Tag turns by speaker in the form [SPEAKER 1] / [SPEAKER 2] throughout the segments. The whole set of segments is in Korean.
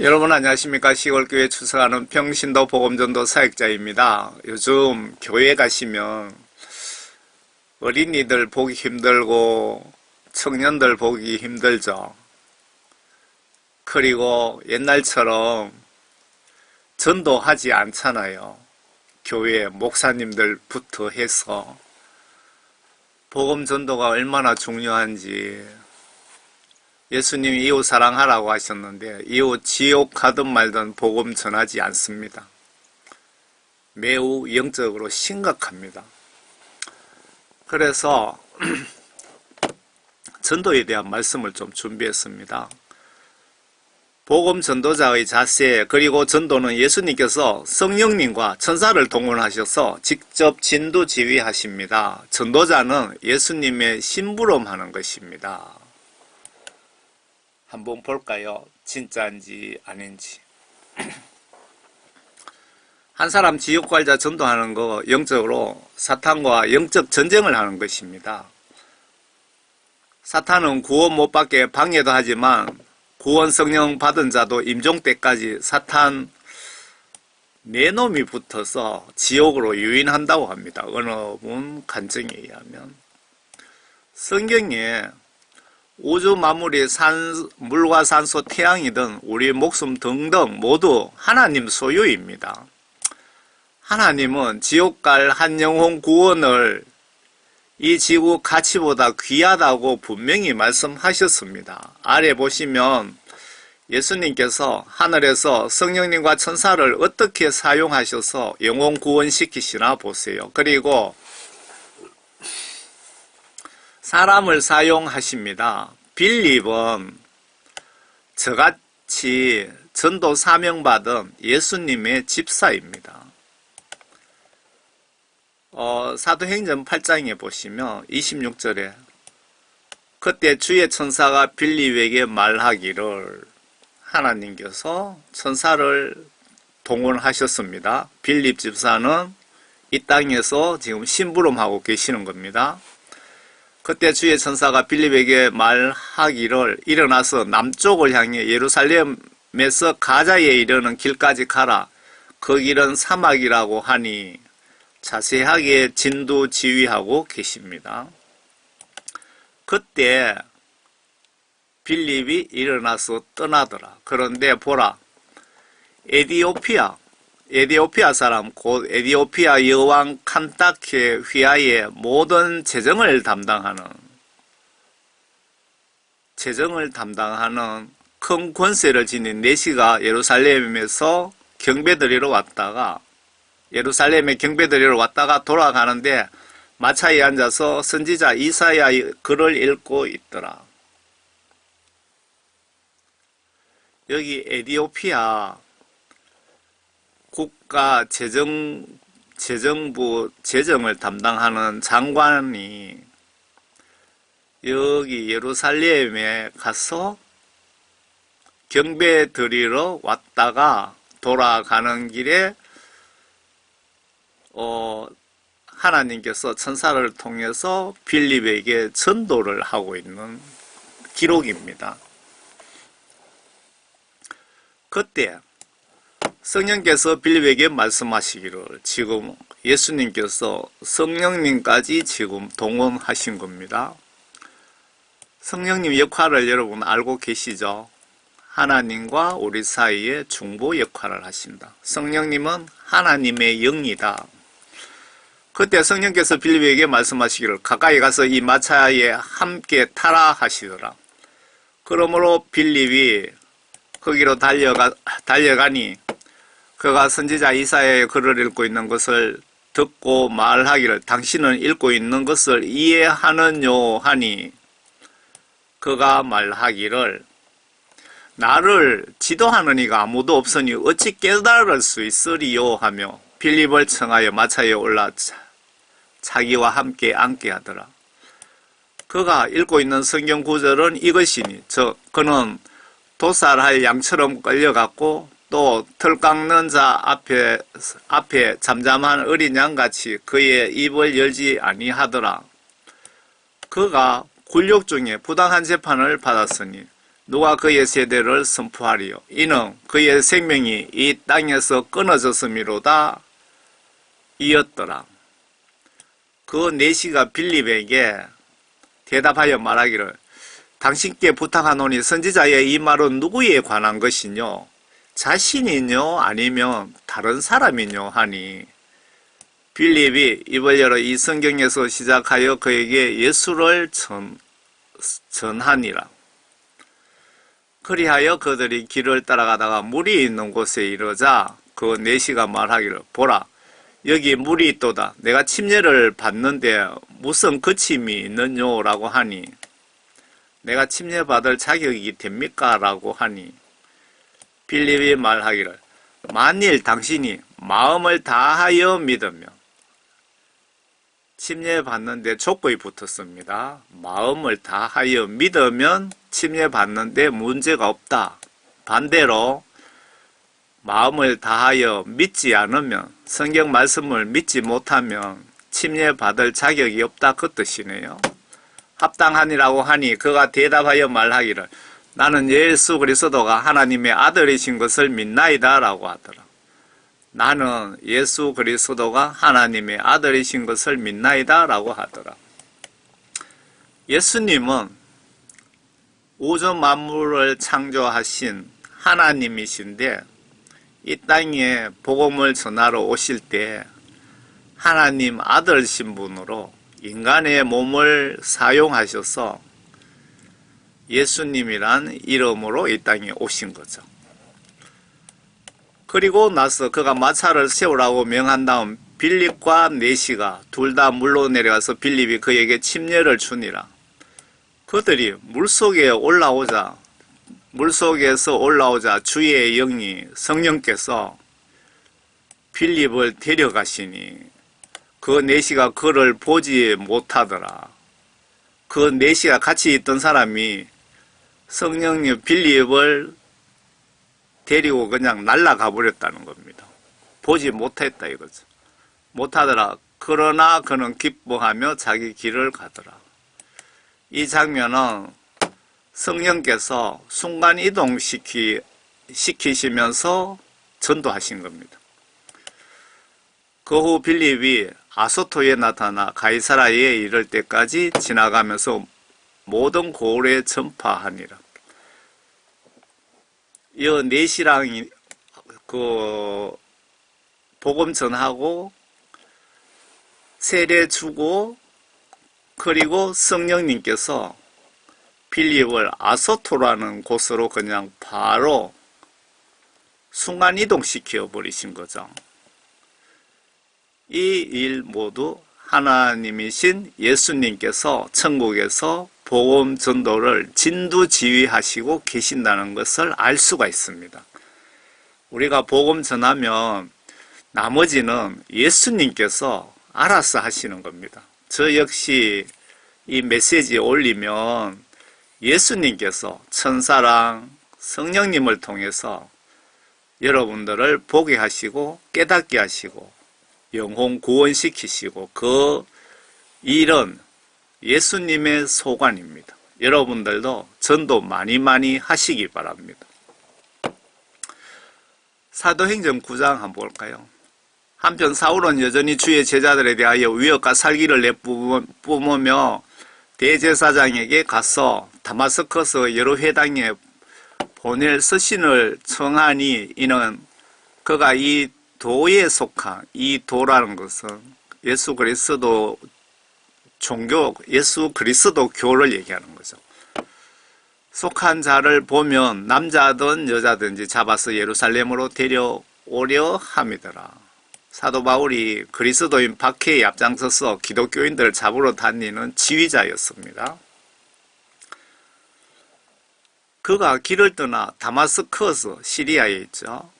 [SPEAKER 1] 여러분 안녕하십니까. 시골교회 출석하는 평신도 복음전도 사역자입니다. 요즘 교회 가시면 어린이들 보기 힘들고 청년들 보기 힘들죠. 그리고 옛날처럼 전도하지 않잖아요. 교회 목사님들부터 해서 복음 전도가 얼마나 중요한지, 예수님이 이웃 사랑하라고 하셨는데 이웃 지옥 가든 말든 복음 전하지 않습니다. 매우 영적으로 심각합니다. 그래서 전도에 대한 말씀을 좀 준비했습니다. 복음 전도자의 자세, 그리고 전도는 예수님께서 성령님과 천사를 동원하셔서 직접 진두 지휘하십니다. 전도자는 예수님의 심부름하는 것입니다. 한번 볼까요? 진짜인지 아닌지. 한 사람 지옥 갈자 전도하는 거 영적으로 사탄과 영적 전쟁을 하는 것입니다. 사탄은 구원 못 받게 방해도 하지만 구원 성령 받은 자도 임종 때까지 사탄 네 놈이 붙어서 지옥으로 유인한다고 합니다. 어느 분 간증에 의하면. 성경에 우주 만물이 물과 산소, 태양이든 우리 목숨 등등 모두 하나님 소유입니다. 하나님은 지옥 갈 한 영혼 구원을 이 지구 가치보다 귀하다고 분명히 말씀하셨습니다. 아래 보시면 예수님께서 하늘에서 성령님과 천사를 어떻게 사용하셔서 영혼 구원시키시나 보세요. 그리고 사람을 사용하십니다. 빌립은 저같이 전도 사명받은 예수님의 집사입니다. 사도행전 8장에 보시면 26절에 그때 주의 천사가 빌립에게 말하기를, 하나님께서 천사를 동원하셨습니다. 빌립 집사는 이 땅에서 지금 심부름하고 계시는 겁니다. 그때 주의 천사가 빌립에게 말하기를, 일어나서 남쪽을 향해 예루살렘에서 가자에 이르는 길까지 가라. 그 길은 사막이라고 하니 자세하게 진두 지휘하고 계십니다. 그때 빌립이 일어나서 떠나더라. 그런데 보라, 에디오피아 사람 곧 에디오피아 여왕 칸타케 휘하의 모든 재정을 담당하는 큰 권세를 지닌 내시가 예루살렘에서 경배드리러 왔다가 돌아가는데 마차에 앉아서 선지자 이사야의 글을 읽고 있더라. 여기 에디오피아 국가 재정부 재정을 담당하는 장관이 여기 예루살렘에 가서 경배 드리러 왔다가 돌아가는 길에 하나님께서 천사를 통해서 빌립에게 전도를 하고 있는 기록입니다. 그때 성령께서 빌립에게 말씀하시기를, 지금 예수님께서 성령님까지 지금 동원하신 겁니다. 성령님 역할을 여러분 알고 계시죠? 하나님과 우리 사이에 중보 역할을 하신다. 성령님은 하나님의 영이다. 그때 성령께서 빌립에게 말씀하시기를, 가까이 가서 이 마차에 함께 타라 하시더라. 그러므로 빌립이 거기로 달려가니 그가 선지자 이사야의 글을 읽고 있는 것을 듣고 말하기를, 당신은 읽고 있는 것을 이해하느뇨 하니, 그가 말하기를, 나를 지도하는 이가 아무도 없으니 어찌 깨달을 수 있으리요 하며 빌립을 청하여 마차에 올라 자기와 함께 앉게 하더라. 그가 읽고 있는 성경 구절은 이것이니, 그는 도살할 양처럼 끌려갔고 또 털 깎는 자 앞에 잠잠한 어린 양같이 그의 입을 열지 아니하더라. 그가 굴욕 중에 부당한 재판을 받았으니 누가 그의 세대를 선포하리요. 이는 그의 생명이 이 땅에서 끊어졌음이로다 이었더라. 그 내시가 빌립에게 대답하여 말하기를 당신께 부탁하노니 선지자의 이 말은 누구에 관한 것이뇨? 자신이뇨? 아니면 다른 사람이뇨? 하니 빌립이 입을 열어 이 성경에서 시작하여 그에게 예수를 전하니라. 그리하여 그들이 길을 따라가다가 물이 있는 곳에 이르자 그 내시가 말하기를 보라 여기 물이 있도다. 내가 침례를 받는데 무슨 거침이 있느뇨? 라고 하니 내가 침례받을 자격이 됩니까? 라고 하니 빌립이 말하기를 만일 당신이 마음을 다하여 믿으면 침례받는데 조건이 붙었습니다. 마음을 다하여 믿으면 침례받는데 문제가 없다. 반대로 마음을 다하여 믿지 않으면 성경 말씀을 믿지 못하면 침례받을 자격이 없다 그 뜻이네요. 합당하니라고 하니 그가 대답하여 말하기를 나는 예수 그리스도가 하나님의 아들이신 것을 믿나이다 라고 하더라. 나는 예수 그리스도가 하나님의 아들이신 것을 믿나이다 라고 하더라. 예수님은 우주 만물을 창조하신 하나님이신데 이 땅에 복음을 전하러 오실 때 하나님 아들 신분으로 인간의 몸을 사용하셔서 예수님이란 이름으로 이 땅에 오신 거죠. 그리고 나서 그가 마차를 세우라고 명한 다음 빌립과 내시가 둘 다 물로 내려가서 빌립이 그에게 침례를 주니라. 그들이 물속에서 올라오자 주의 영이 성령께서 빌립을 데려가시니 그 내시가 그를 보지 못하더라. 그 내시가 같이 있던 사람이 성령님 빌립을 데리고 그냥 날아가 버렸다는 겁니다. 보지 못했다 이거죠. 못하더라. 그러나 그는 기뻐하며 자기 길을 가더라. 이 장면은 성령께서 순간이동 시키시면서 전도하신 겁니다. 그 후 빌립이 아소토에 나타나 가이사라에 이를 때까지 지나가면서 모든 고을에 전파하니라. 이 내시랑 그 복음 전하고 세례 주고 그리고 성령님께서 빌립을 아소토라는 곳으로 그냥 바로 순간 이동시켜 버리신 거죠. 이 일 모두 하나님이신 예수님께서 천국에서 복음 전도를 진두지휘하시고 계신다는 것을 알 수가 있습니다. 우리가 복음 전하면 나머지는 예수님께서 알아서 하시는 겁니다. 저 역시 이 메시지 올리면 예수님께서 천사랑 성령님을 통해서 여러분들을 보게 하시고 깨닫게 하시고 영혼 구원시키시고 그 일은 예수님의 소관입니다. 여러분들도 전도 많이 하시기 바랍니다. 사도행전 9장 한번 볼까요? 한편 사울은 여전히 주의 제자들에 대하여 위협과 살기를 내뿜으며 대제사장에게 가서 다마스커스 여러 회당에 보낼 서신을 청하니 이는 그가 이 도에 속한 이 도라는 것은 예수 그리스도 종교, 예수 그리스도 교를 얘기하는 거죠. 속한 자를 보면 남자든 여자든지 잡아서 예루살렘으로 데려오려 함이더라. 사도 바울이 그리스도인 박해에 앞장서서 기독교인들을 잡으러 다니는 지휘자였습니다. 그가 길을 떠나 다마스커스 시리아에 있죠.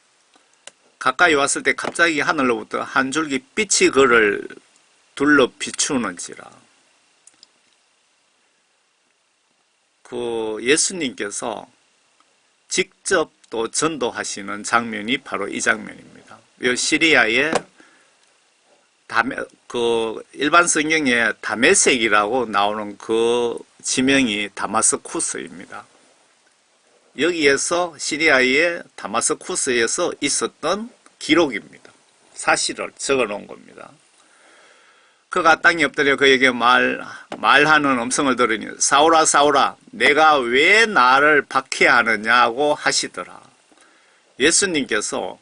[SPEAKER 1] 가까이 왔을 때 갑자기 하늘로부터 한 줄기 빛이 그를 둘러 비추는지라. 그 예수님께서 직접 또 전도하시는 장면이 바로 이 장면입니다. 이 시리아의 그 일반 성경에 다메섹이라고 나오는 그 지명이 다마스쿠스입니다. 여기에서 시리아의 다마스쿠스에서 있었던 기록입니다. 사실을 적어 놓은 겁니다. 그가 땅에 엎드려 그에게 말하는 음성을 들으니 사울아 사울아 내가 왜 나를 박해하느냐고 하시더라. 예수님께서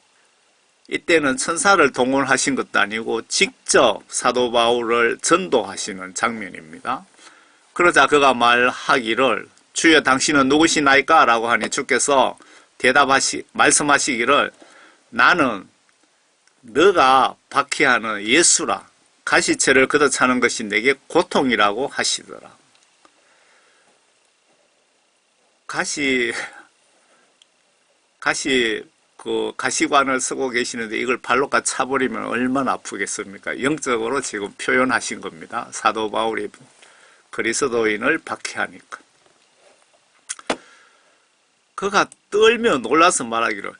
[SPEAKER 1] 이때는 천사를 동원하신 것도 아니고 직접 사도 바울을 전도하시는 장면입니다. 그러자 그가 말하기를 주여 당신은 누구시나이까? 라고 하니 주께서 말씀하시기를 나는 너가 박해하는 예수라. 가시체를 걷어차는 것이 내게 고통이라고 하시더라. 가시관을 쓰고 계시는데 이걸 발로까 차버리면 얼마나 아프겠습니까? 영적으로 지금 표현하신 겁니다. 사도 바울이 그리스도인을 박해하니까. 그가 떨며 놀라서 말하기를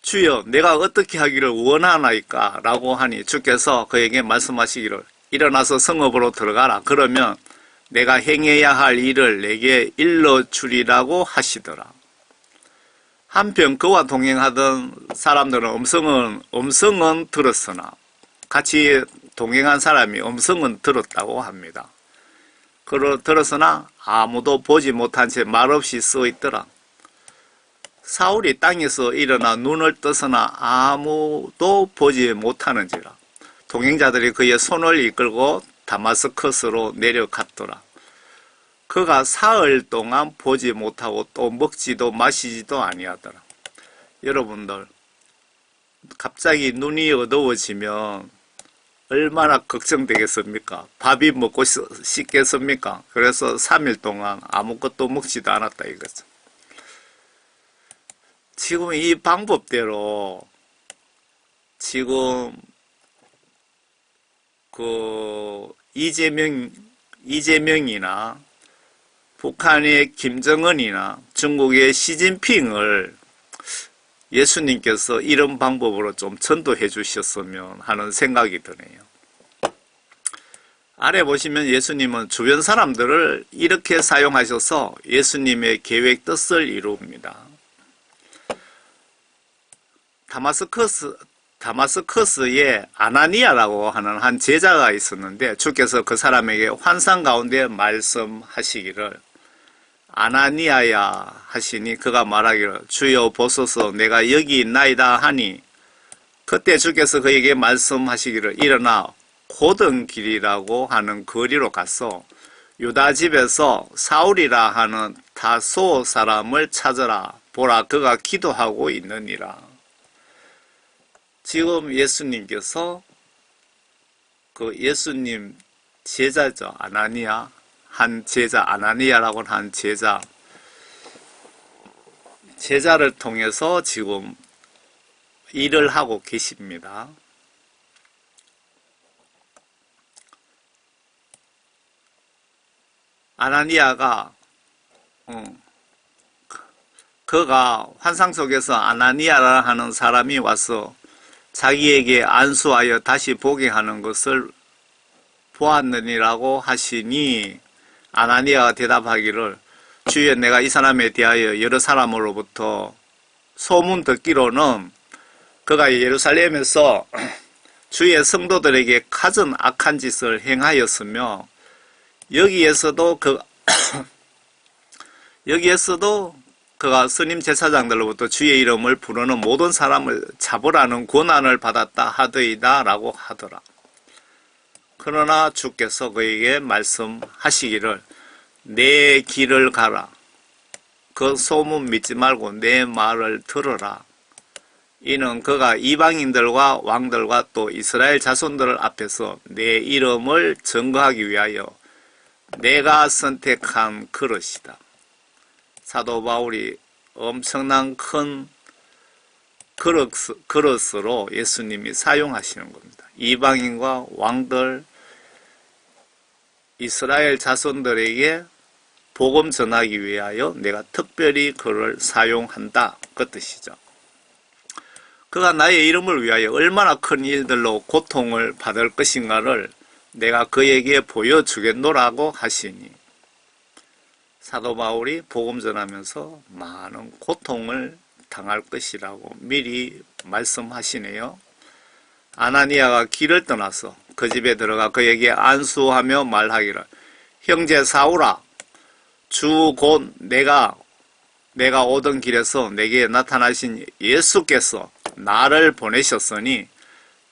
[SPEAKER 1] 주여 내가 어떻게 하기를 원하나이까? 라고 하니 주께서 그에게 말씀하시기를 일어나서 성읍으로 들어가라. 그러면 내가 행해야 할 일을 내게 일러주리라고 하시더라. 한편 그와 동행하던 사람들은 음성은 들었으나 같이 동행한 사람이 음성은 들었다고 합니다. 들었으나 아무도 보지 못한 채 말없이 서 있더라. 사울이 땅에서 일어나 눈을 뜨서나 아무도 보지 못하는지라. 동행자들이 그의 손을 이끌고 다마스커스로 내려갔더라. 그가 사흘 동안 보지 못하고 또 먹지도 마시지도 아니하더라. 여러분들 갑자기 눈이 어두워지면 얼마나 걱정되겠습니까? 밥이 먹고 싶겠습니까? 그래서 3일 동안 아무것도 먹지도 않았다 이거죠. 지금 이 방법대로 지금 이재명이나 북한의 김정은이나 중국의 시진핑을 예수님께서 이런 방법으로 좀 전도해 주셨으면 하는 생각이 드네요. 아래 보시면 예수님은 주변 사람들을 이렇게 사용하셔서 예수님의 계획 뜻을 이룹니다. 다마스커스에 아나니아라고 하는 한 제자가 있었는데 주께서 그 사람에게 환상 가운데 말씀하시기를 아나니아야 하시니 그가 말하기를 주여 보소서 내가 여기 있나이다 하니 그때 주께서 그에게 말씀하시기를 일어나 고든 길이라고 하는 거리로 가서 유다 집에서 사울이라 하는 다소 사람을 찾으라 보라 그가 기도하고 있느니라. 지금 예수님께서 그 예수님 제자죠. 아나니아라고 한 제자를 통해서 지금 일을 하고 계십니다. 아나니아가 그가 환상 속에서 아나니아라 하는 사람이 와서 자기에게 안수하여 다시 보게 하는 것을 보았느니라고 하시니 아나니아가 대답하기를 주여 내가 이 사람에 대하여 여러 사람으로부터 소문 듣기로는 그가 예루살렘에서 주의 성도들에게 갖은 악한 짓을 행하였으며 여기에서도 그가 스님 제사장들로부터 주의 이름을 부르는 모든 사람을 잡으라는 권한을 받았다 하더이다 라고 하더라. 그러나 주께서 그에게 말씀하시기를 내 길을 가라. 그 소문 믿지 말고 내 말을 들으라. 이는 그가 이방인들과 왕들과 또 이스라엘 자손들 앞에서 내 이름을 증거하기 위하여 내가 선택한 그릇이다. 사도 바울이 엄청난 큰 그릇으로 예수님이 사용하시는 겁니다. 이방인과 왕들, 이스라엘 자손들에게 복음 전하기 위하여 내가 특별히 그를 사용한다. 그 뜻이죠. 그가 나의 이름을 위하여 얼마나 큰 일들로 고통을 받을 것인가를 내가 그에게 보여주겠노라고 하시니 사도 바울이 복음 전하면서 많은 고통을 당할 것이라고 미리 말씀하시네요. 아나니아가 길을 떠나서 그 집에 들어가 그에게 안수하며 말하기를, 형제 사울아, 주 곧 내가 오던 길에서 내게 나타나신 예수께서 나를 보내셨으니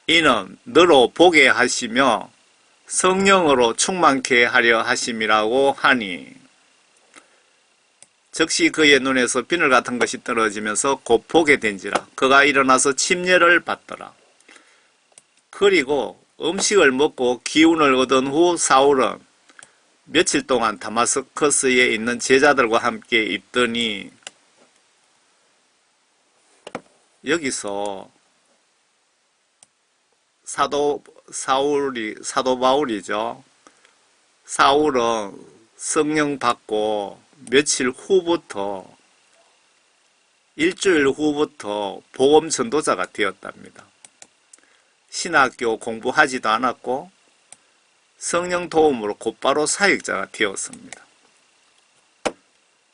[SPEAKER 1] 이는 너로 보게 하시며 성령으로 충만케 하려 하심이라고 하니, 즉시 그의 눈에서 비늘 같은 것이 떨어지면서 곧 보게 된지라. 그가 일어나서 침례를 받더라. 그리고 음식을 먹고 기운을 얻은 후 사울은 며칠 동안 다마스커스에 있는 제자들과 함께 있더니, 여기서 사도 바울이죠. 사울은 성령 받고 며칠 후부터, 일주일 후부터 복음 전도자가 되었답니다. 신학교 공부하지도 않았고 성령 도움으로 곧바로 사역자가 되었습니다.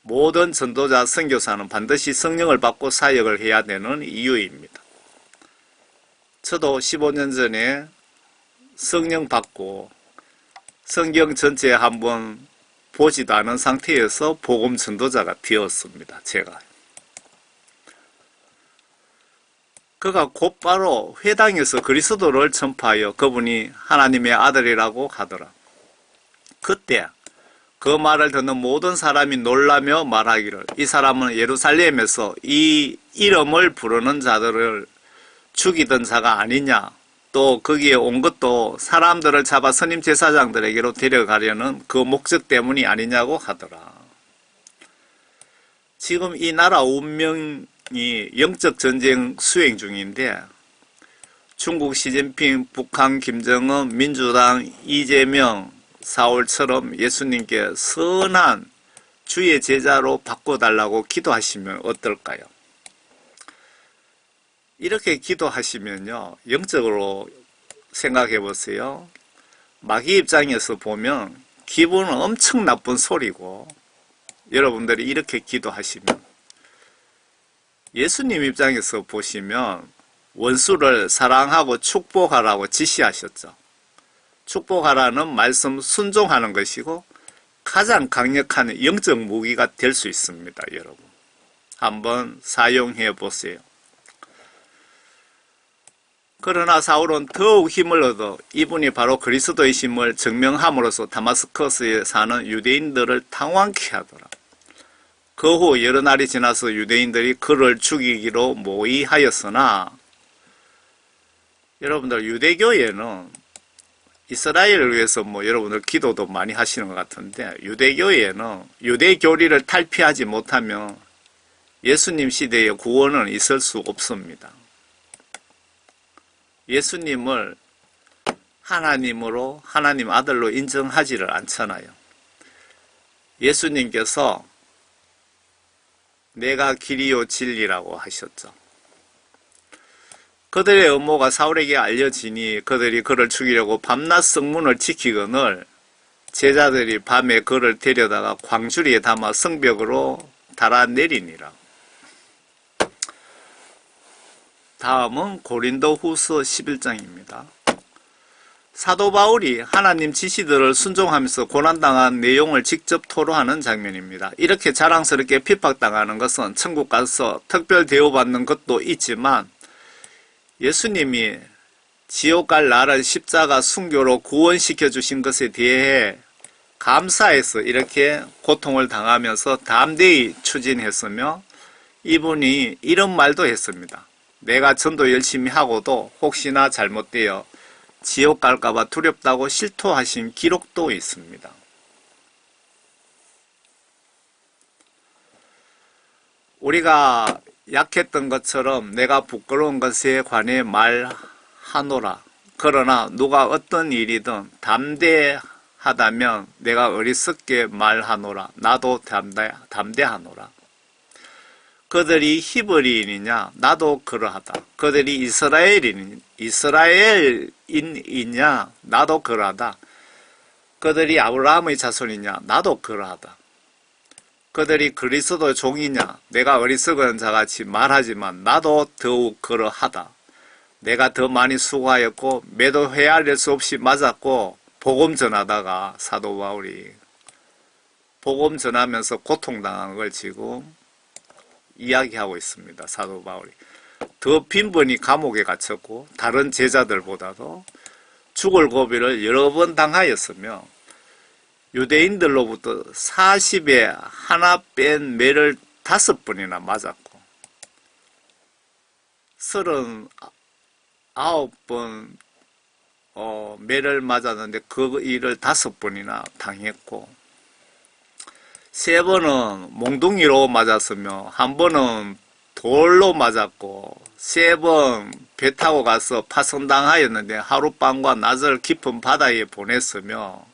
[SPEAKER 1] 모든 전도자 선교사는 반드시 성령을 받고 사역을 해야 되는 이유입니다. 저도 15년 전에 성령 받고 성경 전체에 한번 보지도 않은 상태에서 복음 전도자가 되었습니다. 제가. 그가 곧바로 회당에서 그리스도를 전파하여 그분이 하나님의 아들이라고 하더라. 그때 그 말을 듣는 모든 사람이 놀라며 말하기를, 이 사람은 예루살렘에서 이 이름을 부르는 자들을 죽이던 자가 아니냐, 또 거기에 온 것도 사람들을 잡아 선임 제사장들에게로 데려가려는 그 목적 때문이 아니냐고 하더라. 지금 이 나라 운명이 영적 전쟁 수행 중인데, 중국 시진핑, 북한 김정은, 민주당 이재명, 사울처럼 예수님께 선한 주의 제자로 바꿔달라고 기도하시면 어떨까요? 이렇게 기도하시면요, 영적으로 생각해 보세요. 마귀 입장에서 보면 기분은 엄청 나쁜 소리고, 여러분들이 이렇게 기도하시면, 예수님 입장에서 보시면 원수를 사랑하고 축복하라고 지시하셨죠. 축복하라는 말씀 순종하는 것이고 가장 강력한 영적 무기가 될 수 있습니다. 여러분, 한번 사용해 보세요. 그러나 사울은 더욱 힘을 얻어 이분이 바로 그리스도이심을 증명함으로써 다마스커스에 사는 유대인들을 당황케 하더라. 그 후 여러 날이 지나서 유대인들이 그를 죽이기로 모의하였으나, 여러분들 유대교회는 이스라엘을 위해서 여러분들 기도도 많이 하시는 것 같은데, 유대교회는 유대교리를 탈피하지 못하면 예수님 시대의 구원은 있을 수 없습니다. 예수님을 하나님으로, 하나님 아들로 인정하지를 않잖아요. 예수님께서 내가 길이요 진리라고 하셨죠. 그들의 음모가 사울에게 알려지니 그들이 그를 죽이려고 밤낮 성문을 지키거늘 제자들이 밤에 그를 데려다가 광주리에 담아 성벽으로 달아내리니라. 다음은 고린도후서 11장입니다. 사도 바울이 하나님 지시들을 순종하면서 고난당한 내용을 직접 토로하는 장면입니다. 이렇게 자랑스럽게 핍박당하는 것은 천국 가서 특별 대우받는 것도 있지만, 예수님이 지옥 갈 나를 십자가 순교로 구원시켜 주신 것에 대해 감사해서 이렇게 고통을 당하면서 담대히 추진했으며, 이분이 이런 말도 했습니다. 내가 전도 열심히 하고도 혹시나 잘못되어 지옥 갈까봐 두렵다고 실토하신 기록도 있습니다. 우리가 약했던 것처럼 내가 부끄러운 것에 관해 말하노라. 그러나 누가 어떤 일이든 담대하다면 내가 어리석게 말하노라. 나도 담대하노라. 그들이 히브리인이냐? 나도 그러하다. 그들이 이스라엘인이냐? 나도 그러하다. 그들이 아브라함의 자손이냐? 나도 그러하다. 그들이 그리스도의 종이냐? 내가 어리석은 자같이 말하지만 나도 더욱 그러하다. 내가 더 많이 수고하였고 매도 헤아릴 수 없이 맞았고 복음 전하다가 사도 바울이 복음 전하면서 고통당한 걸 지금 이야기하고 있습니다. 사도 바울이. 더 빈번히 감옥에 갇혔고 다른 제자들보다도 죽을 고비를 여러 번 당하였으며 유대인들로부터 40에 하나 뺀 매를 5번이나 맞았고 39번 매를 맞았는데 그 일을 5번이나 당했고 3번은 몽둥이로 맞았으며 1번은 돌로 맞았고 3번 배 타고 가서 파손당하였는데 하룻밤과 낮을 깊은 바다에 보냈으며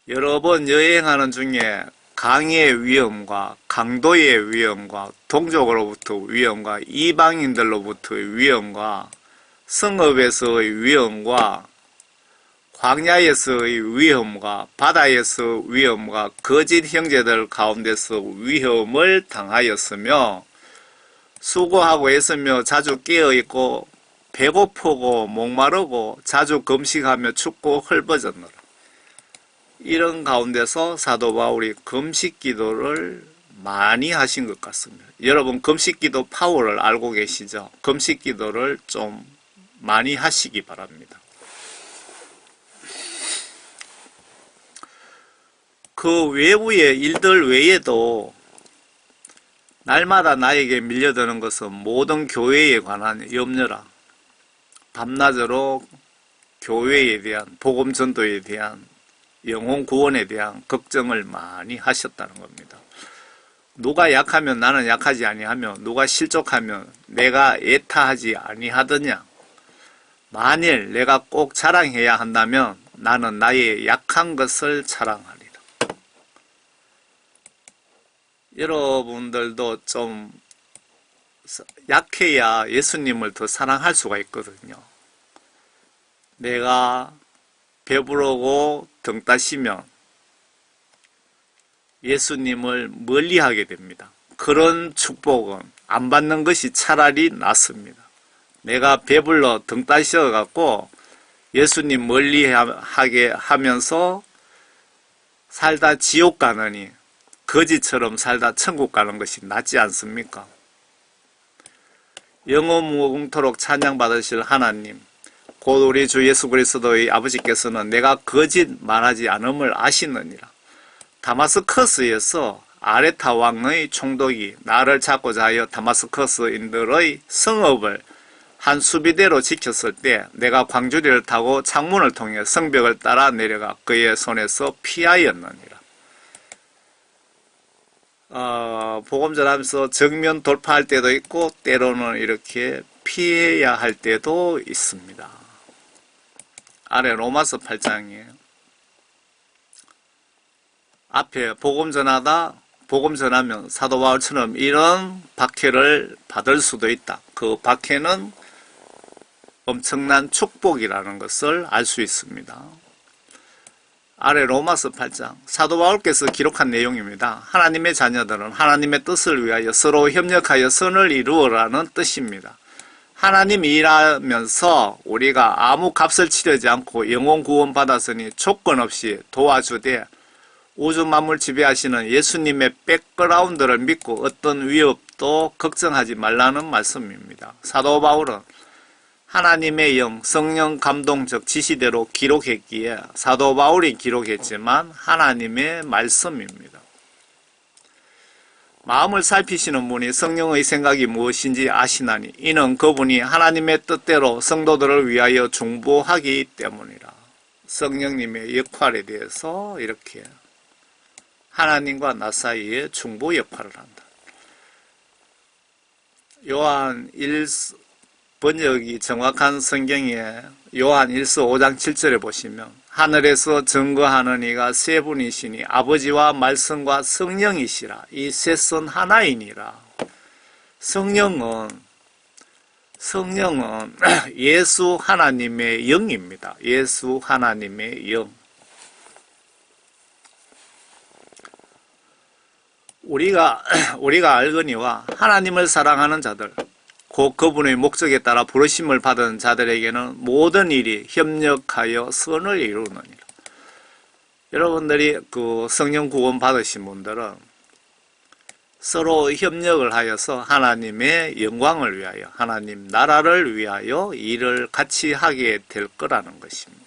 [SPEAKER 1] 여러 번 여행하는 중에 강의 위험과 강도의 위험과 동족으로부터 위험과 이방인들로부터의 위험과 성읍에서의 위험과 광야에서의 위험과 바다에서 위험과 거짓 형제들 가운데서 위험을 당하였으며 수고하고 애쓰며 자주 깨어있고 배고프고 목마르고 자주 금식하며 춥고 헐벗었노라. 이런 가운데서 사도 바울이 금식기도를 많이 하신 것 같습니다. 여러분 금식기도 파워를 알고 계시죠? 금식기도를 좀 많이 하시기 바랍니다. 그 외부의 일들 외에도 날마다 나에게 밀려드는 것은 모든 교회에 관한 염려라. 밤낮으로 교회에 대한 복음 전도에 대한 영혼 구원에 대한 걱정을 많이 하셨다는 겁니다. 누가 약하면 나는 약하지 아니하며 누가 실족하면 내가 애타하지 아니하더냐. 만일 내가 꼭 자랑해야 한다면 나는 나의 약한 것을 자랑하리라. 여러분들도 좀 약해야 예수님을 더 사랑할 수가 있거든요. 내가 배부르고 등 따시면 예수님을 멀리하게 됩니다. 그런 축복은 안 받는 것이 차라리 낫습니다. 내가 배불러 등 따셔갖고 예수님 멀리하게 하면서 살다 지옥 가느니 거지처럼 살다 천국 가는 것이 낫지 않습니까? 영원무궁토록 찬양받으실 하나님, 곧 우리 주 예수 그리스도의 아버지께서는 내가 거짓 말하지 않음을 아시느니라. 다마스커스에서 아레타 왕의 총독이 나를 잡고자 하여 다마스커스인들의 성읍을 한 수비대로 지켰을 때 내가 광주리를 타고 창문을 통해 성벽을 따라 내려가 그의 손에서 피하였느니라. 복음 전하면서 정면 돌파할 때도 있고 때로는 이렇게 피해야 할 때도 있습니다. 아래 로마서 8장이에요. 앞에 복음 전하다, 복음 전하면 사도 바울처럼 이런 박해를 받을 수도 있다. 그 박해는 엄청난 축복이라는 것을 알 수 있습니다. 아래 로마서 8장 사도 바울께서 기록한 내용입니다. 하나님의 자녀들은 하나님의 뜻을 위하여 서로 협력하여 선을 이루어라는 뜻입니다. 하나님이 일하면서 우리가 아무 값을 치르지 않고 영혼 구원 받았으니 조건 없이 도와주되 우주 만물 지배하시는 예수님의 백그라운드를 믿고 어떤 위협도 걱정하지 말라는 말씀입니다. 사도 바울은 하나님의 영, 성령 감동적 지시대로 기록했기에 사도 바울이 기록했지만 하나님의 말씀입니다. 마음을 살피시는 분이 성령의 생각이 무엇인지 아시나니 이는 그분이 하나님의 뜻대로 성도들을 위하여 중보하기 때문이라. 성령님의 역할에 대해서 이렇게 하나님과 나 사이에 중보 역할을 한다. 요한 1 번역이 정확한 성경에 요한 1서 5장 7절에 보시면 하늘에서 증거하는 이가 세 분이시니 아버지와 말씀과 성령이시라. 이 셋은 하나이니라. 성령은 예수 하나님의 영입니다. 예수 하나님의 영. 우리가 알거니와 하나님을 사랑하는 자들, 곧 그분의 목적에 따라 부르심을 받은 자들에게는 모든 일이 협력하여 선을 이루느니라. 여러분들이 그 성령 구원 받으신 분들은 서로 협력을 하여서 하나님의 영광을 위하여, 하나님 나라를 위하여 일을 같이 하게 될 거라는 것입니다.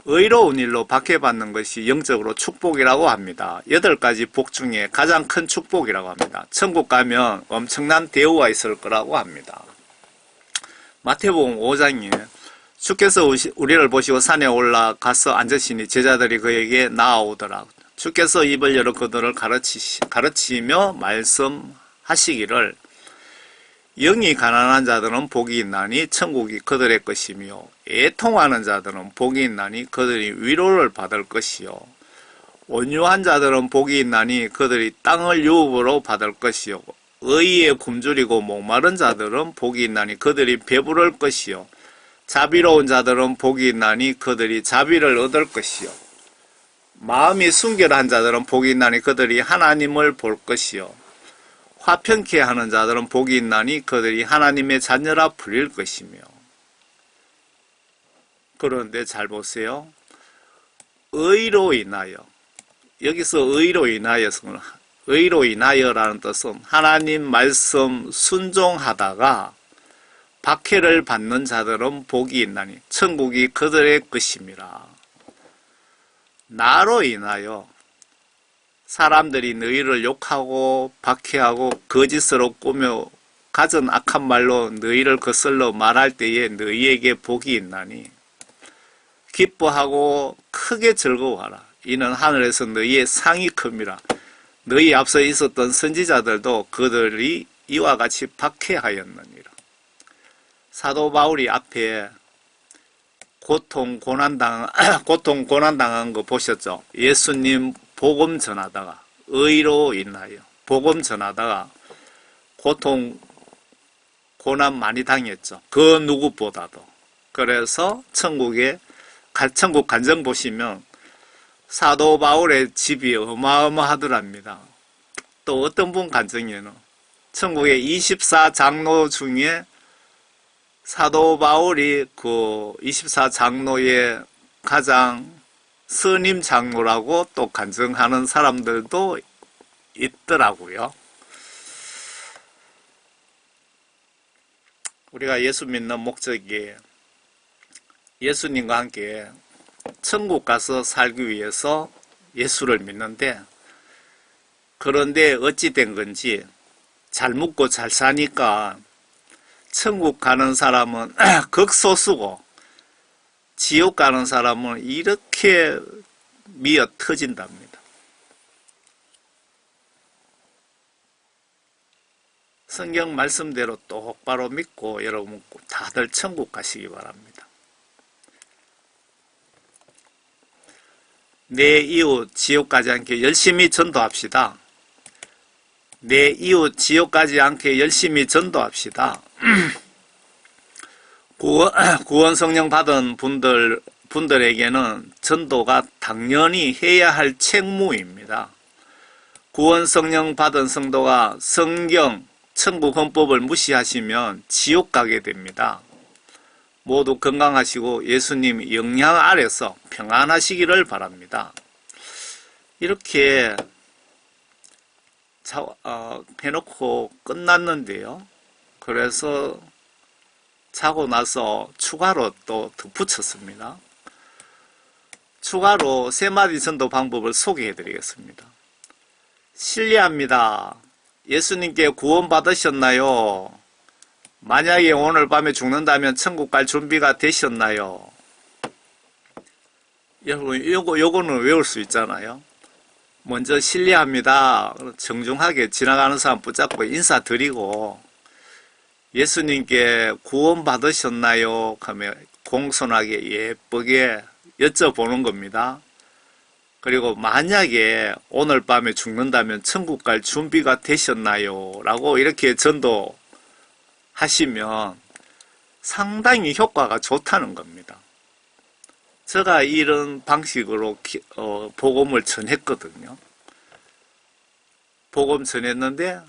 [SPEAKER 1] 의로운 일로 박해받는 것이 영적으로 축복이라고 합니다. 8가지 복 중에 가장 큰 축복이라고 합니다. 천국 가면 엄청난 대우가 있을 거라고 합니다. 마태복음 5장에 주께서 우리를 보시고 산에 올라가서 앉으시니 제자들이 그에게 나아오더라. 주께서 입을 열어 그들을 가르치며 말씀하시기를 영이 가난한 자들은 복이 있나니 천국이 그들의 것이며 애통하는 자들은 복이 있나니 그들이 위로를 받을 것이요 온유한 자들은 복이 있나니 그들이 땅을 유업으로 받을 것이요 의에 굶주리고 목마른 자들은 복이 있나니 그들이 배부를 것이요 자비로운 자들은 복이 있나니 그들이 자비를 얻을 것이요 마음이 순결한 자들은 복이 있나니 그들이 하나님을 볼 것이요 화평케 하는 자들은 복이 있나니 그들이 하나님의 자녀라 불릴 것이며. 그런데 잘 보세요. 의로 인하여, 여기서 의로 인하여라는 뜻은 하나님 말씀 순종하다가 박해를 받는 자들은 복이 있나니 천국이 그들의 것임이라. 나로 인하여 사람들이 너희를 욕하고 박해하고 거짓으로 꾸며 가진 악한 말로 너희를 거슬러 말할 때에 너희에게 복이 있나니 기뻐하고 크게 즐거워하라. 이는 하늘에서 너희의 상이 큽니다. 너희 앞서 있었던 선지자들도 그들이 이와 같이 박해하였느니라. 사도 바울이 앞에 고통 고난당한 거 보셨죠? 예수님 복음 전하다가 의로 인하여 복음 전하다가 고난 많이 당했죠. 그 누구보다도. 그래서 천국 간증 보시면 사도 바울의 집이 어마어마하더랍니다. 또 어떤 분 간증에는 천국의 24장로 중에 사도 바울이 그 24장로의 가장 스님 장로라고 또 간증하는 사람들도 있더라고요. 우리가 예수 믿는 목적이 예수님과 함께 천국 가서 살기 위해서 예수를 믿는데, 그런데 어찌 된 건지 잘 묻고 잘 사니까 천국 가는 사람은 극소수고 지옥 가는 사람은 이렇게 미어 터진답니다. 성경 말씀대로 똑바로 믿고 여러분 다들 천국 가시기 바랍니다. 내 이웃 지옥 가지 않게 열심히 전도합시다. 내 이웃 지옥 가지 않게 열심히 전도합시다. 구원 성령 받은 분들에게는 전도가 당연히 해야 할 책무입니다. 구원 성령 받은 성도가 성경, 천국 헌법을 무시하시면 지옥 가게 됩니다. 모두 건강하시고 예수님 영향 아래서 평안하시기를 바랍니다. 이렇게 해놓고 끝났는데요. 그래서 자고 나서 추가로 또 덧붙였습니다. 추가로 3마디 전도 방법을 소개해 드리겠습니다. 실례합니다. 예수님께 구원 받으셨나요? 만약에 오늘 밤에 죽는다면 천국 갈 준비가 되셨나요? 여러분, 요거는 외울 수 있잖아요. 먼저 실례합니다. 정중하게 지나가는 사람 붙잡고 인사드리고, 예수님께 구원 받으셨나요? 하며 공손하게 예쁘게 여쭤보는 겁니다. 그리고 만약에 오늘 밤에 죽는다면 천국 갈 준비가 되셨나요? 라고 이렇게 전도하시면 상당히 효과가 좋다는 겁니다. 제가 이런 방식으로 복음을 전했거든요. 복음 전했는데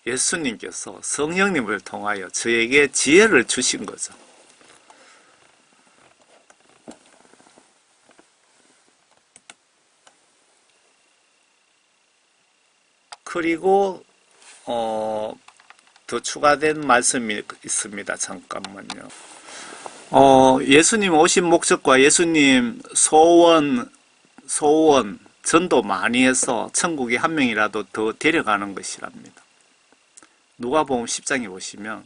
[SPEAKER 1] 예수님께서 성령님을 통하여 저에게 지혜를 주신 거죠. 그리고 더 추가된 말씀이 있습니다. 잠깐만요. 예수님 오신 목적과 예수님 소원, 전도 많이 해서 천국에 한 명이라도 더 데려가는 것이랍니다. 누가복음 10장에 보시면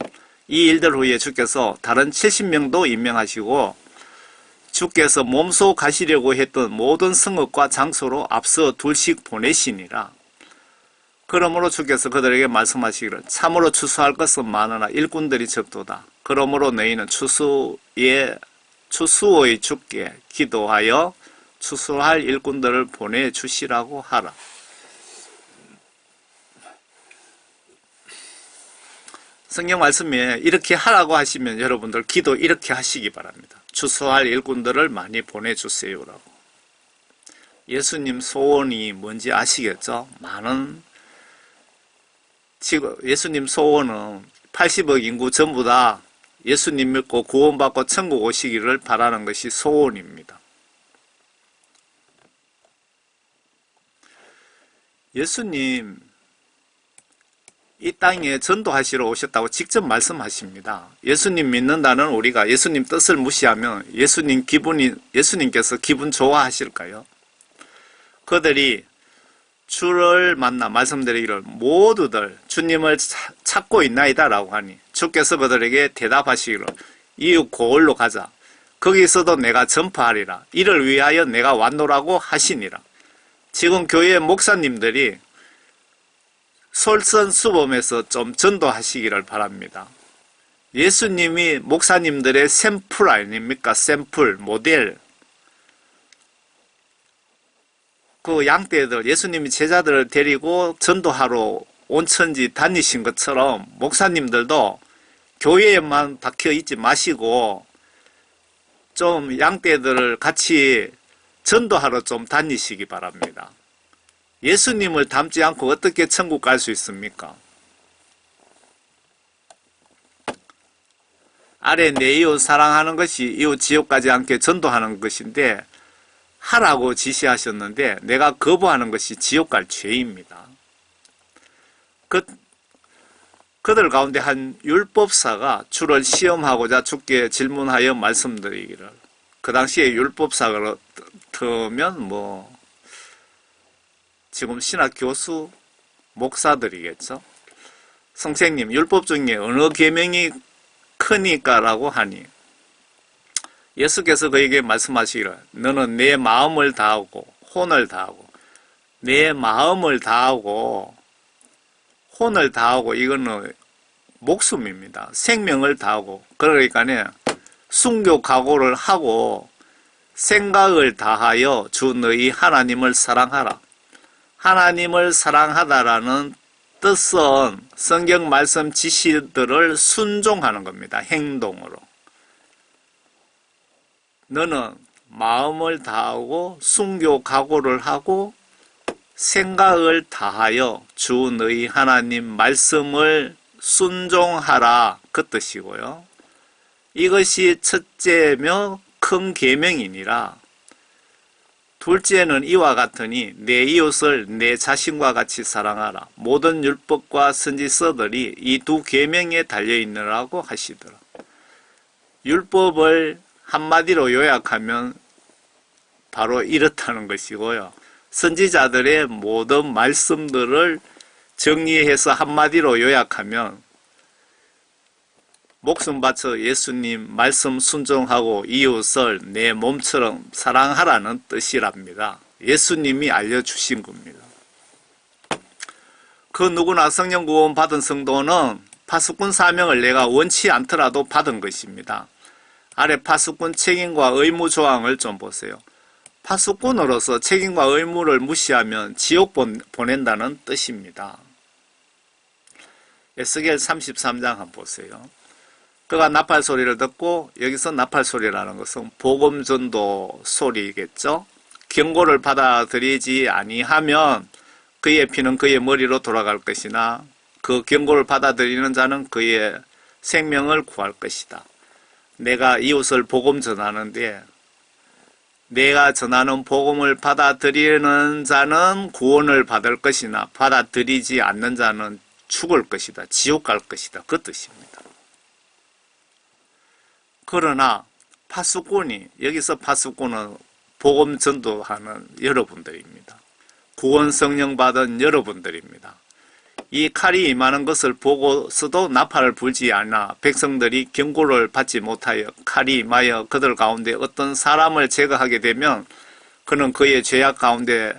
[SPEAKER 1] 이 일들 후에 주께서 다른 70명도 임명하시고 주께서 몸소 가시려고 했던 모든 성읍과 장소로 앞서 둘씩 보내시니라. 그러므로 주께서 그들에게 말씀하시기를 참으로 추수할 것은 많으나 일꾼들이 적도다. 그러므로 너희는 추수의 주께 기도하여 추수할 일꾼들을 보내주시라고 하라. 성경 말씀에 이렇게 하라고 하시면 여러분들 기도 이렇게 하시기 바랍니다. 추수할 일꾼들을 많이 보내주세요라고. 예수님 소원이 뭔지 아시겠죠? 지금 예수님 소원은 80억 인구 전부 다 예수님 믿고 구원받고 천국 오시기를 바라는 것이 소원입니다. 예수님 이 땅에 전도하시러 오셨다고 직접 말씀하십니다. 예수님 믿는다는 우리가 예수님 뜻을 무시하면 예수님께서 기분 좋아하실까요? 그들이 주를 만나 말씀드리기를 모두들 주님을 찾고 있나이다 라고 하니 주께서 그들에게 대답하시기를 이웃 고을로 가자. 거기서도 내가 전파하리라. 이를 위하여 내가 왔노라고 하시니라. 지금 교회 목사님들이 솔선수범해서 좀 전도하시기를 바랍니다. 예수님이 목사님들의 샘플 아닙니까? 샘플, 모델. 그 양떼들, 예수님이 제자들을 데리고 전도하러 온천지 다니신 것처럼 목사님들도 교회에만 박혀 있지 마시고 좀 양떼들을 같이 전도하러 좀 다니시기 바랍니다. 예수님을 닮지 않고 어떻게 천국 갈 수 있습니까? 아래 내 이웃 사랑하는 것이 이웃 지옥 가지 않게 전도하는 것인데 하라고 지시하셨는데 내가 거부하는 것이 지옥 갈 죄입니다. 그들 가운데 한 율법사가 주를 시험하고자 주께 질문하여 말씀드리기를 그 당시에 율법사가 들으면 지금 신학 교수, 목사들이겠죠. 선생님, 율법 중에 어느 계명이 크니까 라고 하니 예수께서 그에게 말씀하시기를 너는 내 마음을 다하고 혼을 다하고 내 마음을 다하고 혼을 다하고 이거는 목숨입니다. 생명을 다하고 그러니까 순교 각오를 하고 생각을 다하여 주 너희 하나님을 사랑하라. 하나님을 사랑하다라는 뜻은 성경 말씀 지시들을 순종하는 겁니다. 행동으로. 너는 마음을 다하고 순교 각오를 하고 생각을 다하여 주 너희 하나님 말씀을 순종하라 그 뜻이고요. 이것이 첫째며 큰 계명이니라. 둘째는 이와 같으니 내 이웃을 내 자신과 같이 사랑하라. 모든 율법과 선지서들이 이 두 계명에 달려있느라고 하시더라. 율법을 한마디로 요약하면 바로 이렇다는 것이고요. 선지자들의 모든 말씀들을 정리해서 한마디로 요약하면 목숨 바쳐 예수님 말씀 순종하고 이웃을 내 몸처럼 사랑하라는 뜻이랍니다. 예수님이 알려주신 겁니다. 그 누구나 성령 구원 받은 성도는 파수꾼 사명을 내가 원치 않더라도 받은 것입니다. 아래 파수꾼 책임과 의무 조항을 좀 보세요. 파수꾼으로서 책임과 의무를 무시하면 지옥 보낸다는 뜻입니다. 에스겔 33장 한번 보세요. 그가 나팔 소리를 듣고 여기서 나팔 소리라는 것은 복음 전도 소리겠죠. 경고를 받아들이지 아니하면 그의 피는 그의 머리로 돌아갈 것이나 그 경고를 받아들이는 자는 그의 생명을 구할 것이다. 내가 이웃을 복음 전하는데 내가 전하는 복음을 받아들이는 자는 구원을 받을 것이나 받아들이지 않는 자는 죽을 것이다. 지옥 갈 것이다. 그 뜻입니다. 그러나 파수꾼이, 여기서 파수꾼은 복음 전도하는 여러분들입니다. 구원 성령 받은 여러분들입니다. 이 칼이 임하는 것을 보고서도 나팔을 불지 않아 백성들이 경고를 받지 못하여 칼이 임하여 그들 가운데 어떤 사람을 제거하게 되면 그는 그의 죄악 가운데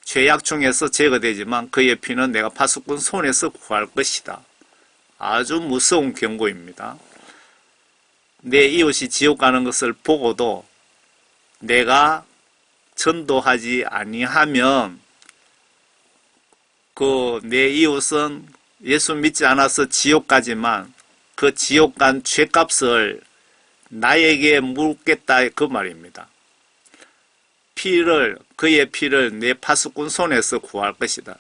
[SPEAKER 1] 죄악 중에서 제거되지만 그의 피는 내가 파수꾼 손에서 구할 것이다. 아주 무서운 경고입니다. 내 이웃이 지옥 가는 것을 보고도 내가 전도하지 아니하면 그 내 이웃은 예수 믿지 않아서 지옥 가지만 그 지옥 간 죄값을 나에게 묻겠다 그 말입니다. 그의 피를 내 파수꾼 손에서 구할 것이다.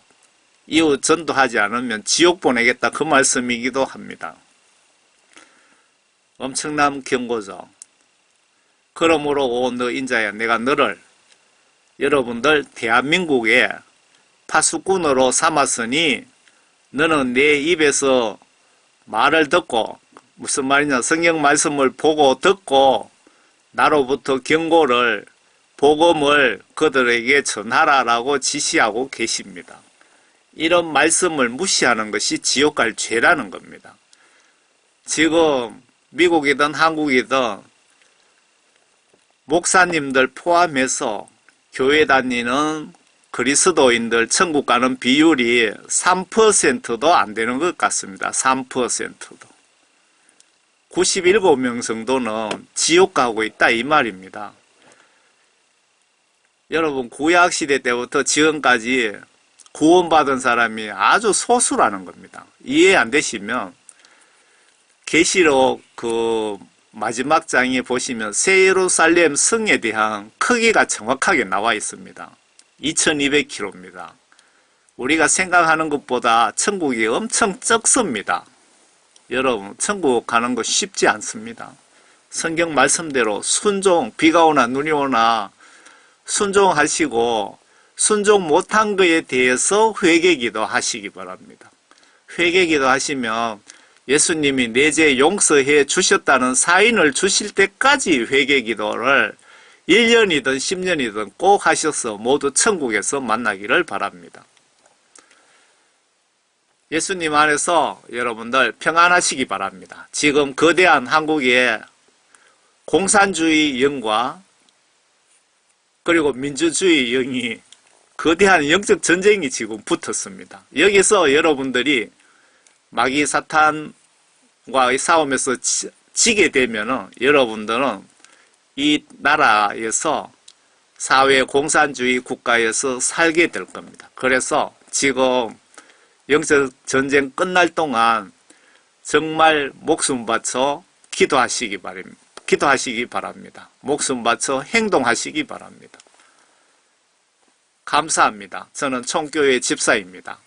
[SPEAKER 1] 이웃 전도하지 않으면 지옥 보내겠다 그 말씀이기도 합니다. 엄청난 경고죠. 그러므로 오 너 인자야 내가 너를 여러분들 대한민국에 파수꾼으로 삼았으니 너는 내 입에서 말을 듣고 무슨 말이냐 성경 말씀을 보고 듣고 나로부터 경고를 복음을 그들에게 전하라라고 지시하고 계십니다. 이런 말씀을 무시하는 것이 지옥 갈 죄라는 겁니다. 지금 미국이든 한국이든 목사님들 포함해서 교회 다니는 그리스도인들 천국 가는 비율이 3%도 안 되는 것 같습니다. 3%도. 97명 정도는 지옥 가고 있다 이 말입니다. 여러분 구약시대 때부터 지금까지 구원받은 사람이 아주 소수라는 겁니다. 이해 안 되시면 계시록 그 마지막 장에 보시면 새 예루살렘 성에 대한 크기가 정확하게 나와 있습니다. 2200km입니다. 우리가 생각하는 것보다 천국이 엄청 적습니다. 여러분 천국 가는 거 쉽지 않습니다. 성경 말씀대로 순종, 비가 오나 눈이 오나 순종하시고 순종 못한 것에 대해서 회개기도 하시기 바랍니다. 회개기도 하시면 예수님이 내 죄 용서해 주셨다는 사인을 주실 때까지 회개기도를 1년이든 10년이든 꼭 하셔서 모두 천국에서 만나기를 바랍니다. 예수님 안에서 여러분들 평안하시기 바랍니다. 지금 거대한 한국의 공산주의 영과 그리고 민주주의 영이 거대한 영적 전쟁이 지금 붙었습니다. 여기서 여러분들이 마귀 사탄과의 싸움에서 지게 되면은 여러분들은 이 나라에서 사회 공산주의 국가에서 살게 될 겁니다. 그래서 지금 영적 전쟁 끝날 동안 정말 목숨 바쳐 기도하시기 바랍니다. 목숨 바쳐 행동하시기 바랍니다. 감사합니다. 저는 총교회 집사입니다.